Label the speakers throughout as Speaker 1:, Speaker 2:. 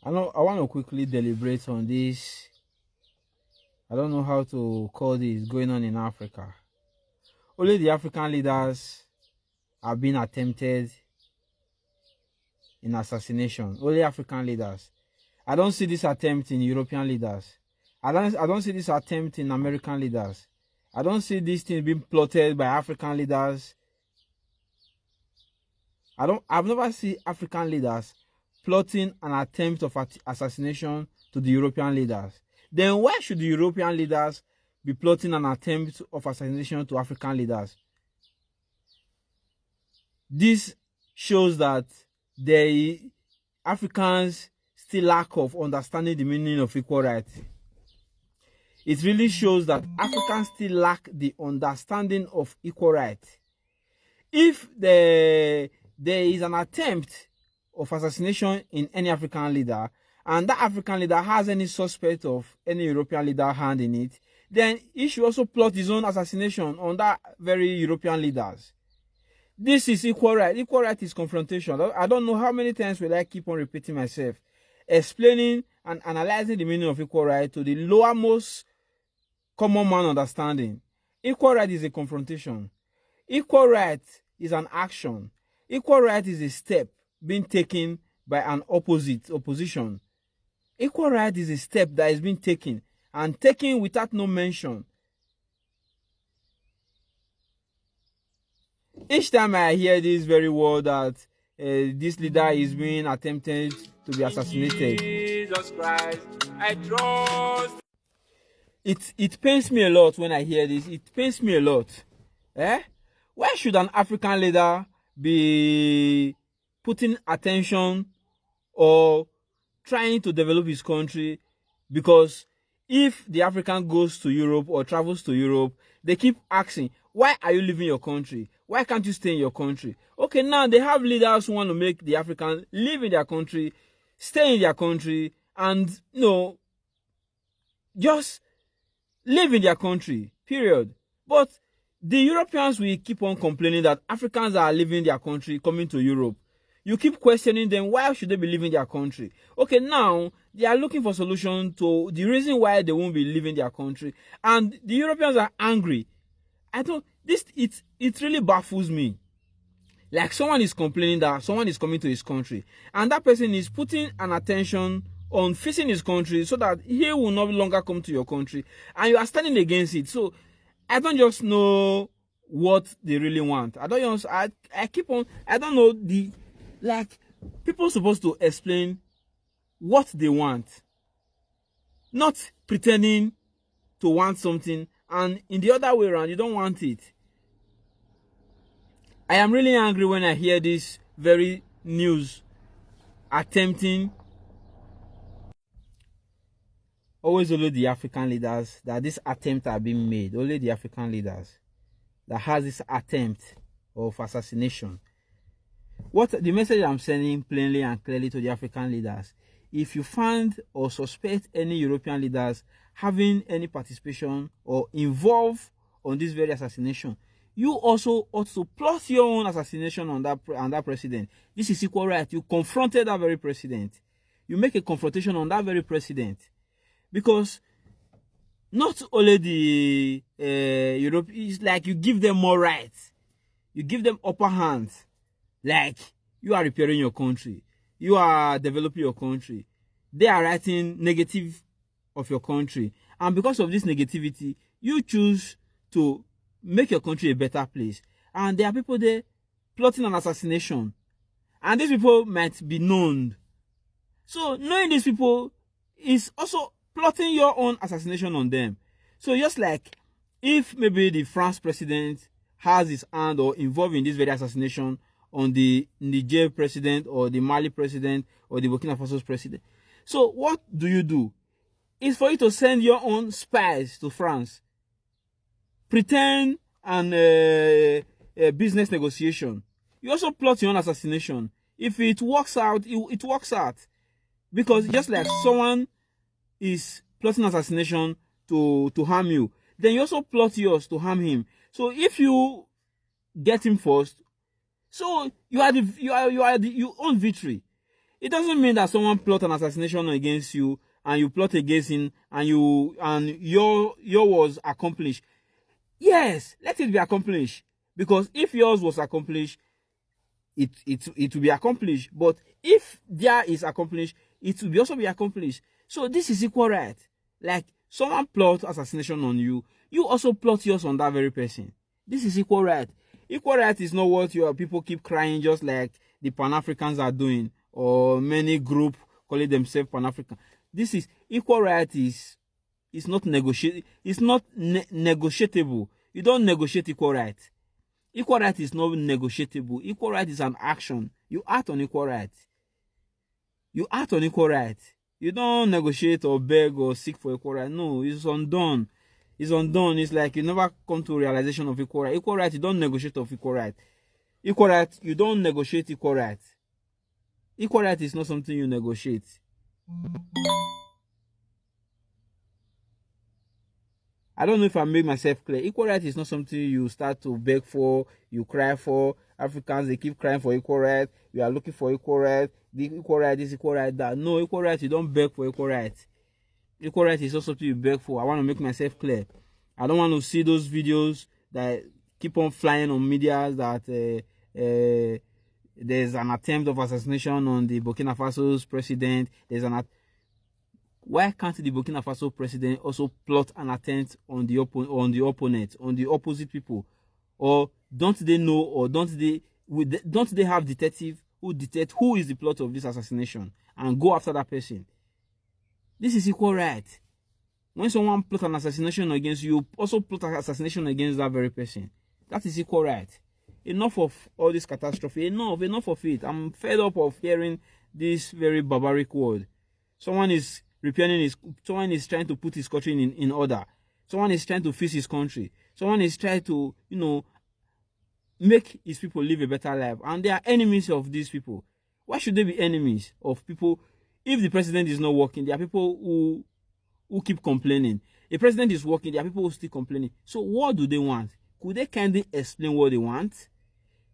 Speaker 1: I want to quickly deliberate on this. I don't know how to call this going on in Africa. Only the African leaders have been attempted in assassination. Only African leaders. I don't see this attempt in European leaders. I don't see this attempt in American leaders. I don't see these things being plotted by African leaders. I've never seen African leaders plotting an attempt of assassination to the European leaders. Then why should the European leaders be plotting an attempt of assassination to African leaders? This shows that Africans still lack of understanding the meaning of equal rights. It really shows that Africans still lack the understanding of equal rights. If there is an attempt of assassination in any African leader, and that African leader has any suspect of any European leader hand in it, then he should also plot his own assassination on that very European leaders. This is equal right. Equal right is confrontation. I don't know how many times will I keep on repeating myself, explaining and analyzing the meaning of equal right to the lowermost common man understanding. Equal right is a confrontation. Equal right is an action. Equal right is a step being taken by an opposition. Equal right is a step that is being taken and taken without no mention. Each time I hear this very word that this leader is being attempted to be assassinated, Jesus Christ, I trust. It pains me a lot when I hear this. It pains me a lot. Why should an African leader be putting attention or trying to develop his country? Because if the African goes to Europe or travels to Europe, they keep asking, why are you leaving your country? Why can't you stay in your country? Okay, now they have leaders who want to make the African live in their country, stay in their country, and just live in their country, period. But the Europeans will keep on complaining that Africans are leaving their country, coming to Europe. You keep questioning them, why should they be leaving their country? Okay, now they are looking for solution to the reason why they won't be leaving their country. And the Europeans are angry. It really baffles me. Like someone is complaining that someone is coming to his country, and that person is putting an attention on facing his country so that he will no longer come to your country, and you are standing against it. So I don't just know what they really want. I don't know people supposed to explain what they want, not pretending to want something and in the other way around you don't want it. I am really angry when I hear this very news attempting always only the African leaders that this attempt are being made. Only the African leaders that has this attempt of assassination. What the message I'm sending plainly and clearly to the African leaders: if you find or suspect any European leaders having any participation or involved on this very assassination, you also ought to plot your own assassination on that president. This is equal right. You confronted that very president. You make a confrontation on that very president. Because not only the Europe, is like you give them more rights. You give them upper hands. Like you are repairing your country. You are developing your country. They are writing negative of your country. And because of this negativity, you choose to make your country a better place. And there are people there plotting an assassination. And these people might be known. So knowing these people is also plotting your own assassination on them. So just like if maybe the France president has his hand or involved in this very assassination on the Niger president or the Mali president or the Burkina Faso president. So what do? It's for you to send your own spies to France. Pretend and a business negotiation. You also plot your own assassination. If it works out, it works out. Because just like someone is plotting assassination to harm you, then you also plot yours to harm him. So if you get him first, so you own victory. It doesn't mean that someone plot an assassination against you and you plot against him and your was accomplished. Yes, let it be accomplished. Because if yours was accomplished, it will be accomplished. But if there is accomplished, it will also be accomplished. So this is equal right. Like someone plot assassination on you, you also plot yours on that very person. This is equal right. Equal right is not what your people keep crying just like the Pan-Africans are doing, or many group calling themselves Pan-African. This is equal right is not negotiable. It's not negotiable. You don't negotiate equal right. Equal right is not negotiable. Equal right is an action. You act on equal right. You act on equal right. You don't negotiate or beg or seek for equal right. No, it's undone. It's undone. It's like you never come to realization of equal right. Equal right, you don't negotiate of equal right. Equal right, you don't negotiate equal right. Equal right is not something you negotiate. I don't know if I made myself clear. Equal right is not something you start to beg for, you cry for. Africans, they keep crying for equal right. We are looking for equal right. The equal right is equal right that. No, equal right, you don't beg for equal right. Equal right is not something you beg for. I want to make myself clear. I don't want to see those videos that keep on flying on media that there's an attempt of assassination on the Burkina Faso's president. Why can't the Burkina Faso president also plot an attempt on the opponent, on the opposite people? Or don't they know, or don't they have detective who detect who is the plot of this assassination and go after that person? This is equal right. When someone plot an assassination against you, also plot an assassination against that very person. That is equal right. Enough of all this catastrophe. Enough of it. I'm fed up of hearing this very barbaric word. Someone is trying to put his country in order. Someone is trying to fix his country. Someone is trying to, make his people live a better life. And they are enemies of these people. Why should they be enemies of people? If the president is not working, there are people who keep complaining. The president is working, there are people who still complaining. So what do they want? Could they kindly explain what they want?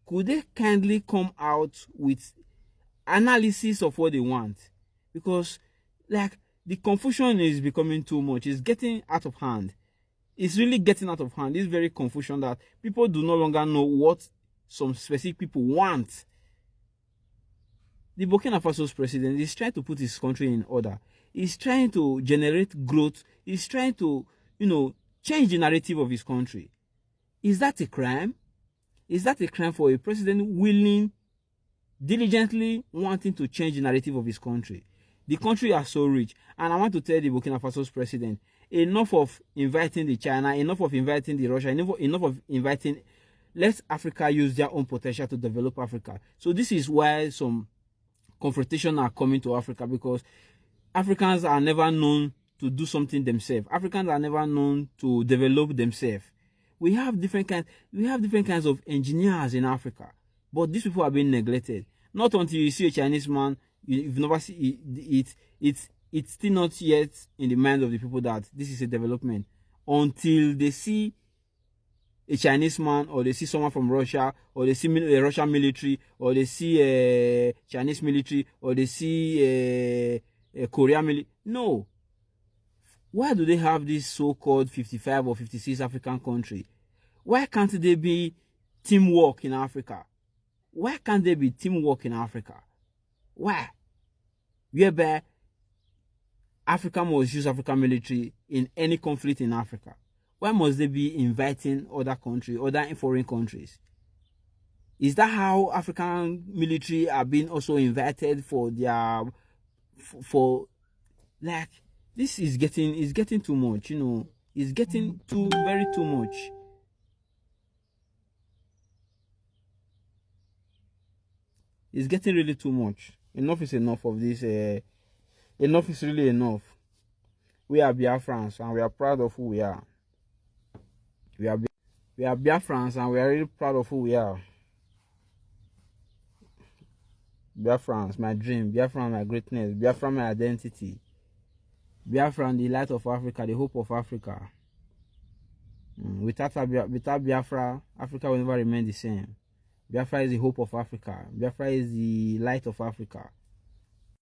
Speaker 1: Could they kindly come out with analysis of what they want? Because, the confusion is becoming too much. It's getting out of hand. It's really getting out of hand. This very confusion that people do no longer know what some specific people want. The Burkina Faso's president is trying to put his country in order. He's trying to generate growth. He's trying to, change the narrative of his country. Is that a crime? Is that a crime for a president diligently wanting to change the narrative of his country? The country is so rich. And I want to tell the Burkina Faso's president, enough of inviting the China, enough of inviting the Russia, enough of inviting, let Africa use their own potential to develop Africa. So this is why some confrontation are coming to Africa, because Africans are never known to do something themselves. Africans are never known to develop themselves. We have different kinds of engineers in Africa, but these people are being neglected. Not until you see a Chinese man, you've never seen it. It's still not yet in the mind of the people that this is a development. Until they see a Chinese man, or they see someone from Russia, or they see a Russian military, or they see a Chinese military, or they see a Korean military. No. Why do they have this so-called 55 or 56 African country? Why can't there be teamwork in Africa? Why can't there be teamwork in Africa? Why? Whereby Africa must use African military in any conflict in Africa. Why must they be inviting other countries, other foreign countries? Is that how African military are being also invited for their, this is getting too much, It's getting very too much. It's getting really too much. Enough is enough of this. Enough is really enough. We are Biafrans and we are proud of who we are. We are Biafrans and we are really proud of who we are. Biafrans, my dream. Biafran, my greatness. Biafran, my identity. Biafran, the light of Africa, the hope of Africa. Without Biafra, Africa will never remain the same. Biafra is the hope of Africa. Biafra is the light of Africa.